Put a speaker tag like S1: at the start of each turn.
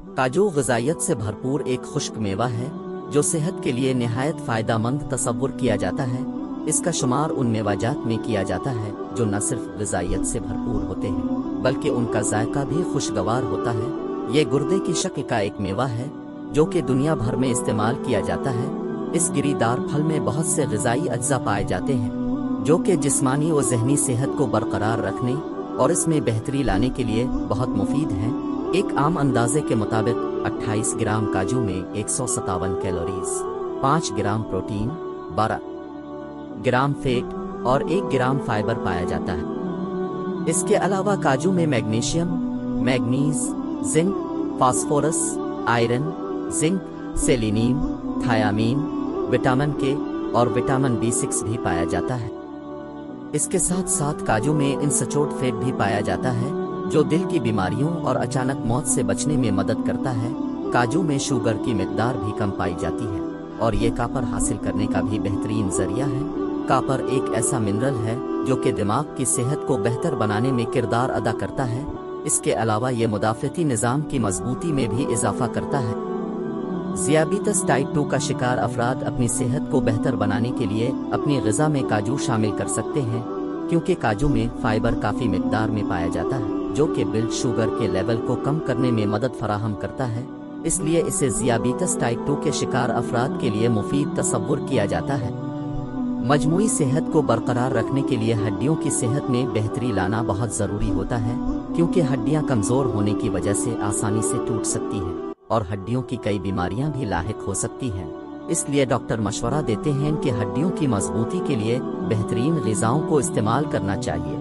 S1: काजू ग़िज़ाइयत से भरपूर एक खुश्क मेवा है जो सेहत के लिए निहायत फ़ायदेमंद तसव्वुर किया जाता है। इसका शुमार उन मेवाजात में किया जाता है जो न सिर्फ ग़िज़ाइयत से भरपूर होते हैं बल्कि उनका जायका भी खुशगवार होता है। ये गुर्दे की शक्ल का एक मेवा है जो कि दुनिया भर में इस्तेमाल किया जाता है। इस गिरीदार फल में बहुत से ग़िज़ाई अज्जा पाए जाते हैं जो कि जिस्मानी और ज़हनी सेहत को बरकरार रखने और इसमें बेहतरी लाने के लिए बहुत मुफीद हैं। एक आम अंदाजे के मुताबिक 28 ग्राम काजू में 157 कैलोरीज, 5 ग्राम प्रोटीन, 12 ग्राम फैट और 1 ग्राम फाइबर पाया जाता है। इसके अलावा काजू में magnesium, manganese, zinc, phosphorus, iron, zinc, selenium, thiamine, vitamin K और विटामिन B6 भी पाया जाता है। इसके साथ साथ काजू में इंसचोट फैट भी पाया जाता है जो दिल की बीमारियों और अचानक मौत से बचने में मदद करता है। काजू में शुगर की मिकदार भी कम पाई जाती है और ये कापर हासिल करने का भी बेहतरीन जरिया है। कापर एक ऐसा मिनरल है जो कि दिमाग की सेहत को बेहतर बनाने में किरदार अदा करता है। इसके अलावा ये मुदाफ़ती निज़ाम की मजबूती में भी इजाफा करता है। ज़ियाबीतस टाइप 2 का शिकार अफराद अपनी सेहत को बेहतर बनाने के लिए अपनी ग़िज़ा में काजू शामिल कर सकते हैं क्योंकि काजू में फाइबर काफ़ी मिकदार में पाया जाता है जो कि ब्लड शुगर के लेवल को कम करने में मदद फराहम करता है। इसलिए इसे ज़ियाबीतस टाइप 2 के शिकार अफराद के लिए मुफीद तसव्वुर किया जाता है। मजमूई सेहत को बरकरार रखने के लिए हड्डियों की सेहत में बेहतरी लाना बहुत ज़रूरी होता है क्योंकि हड्डियां कमज़ोर होने की वजह से आसानी से टूट सकती हैं और हड्डियों की कई बीमारियां भी लाहिक हो सकती हैं। इसलिए डॉक्टर मशवरा देते हैं कि हड्डियों की मजबूती के लिए बेहतरीन ग़िज़ाओं को इस्तेमाल करना चाहिए।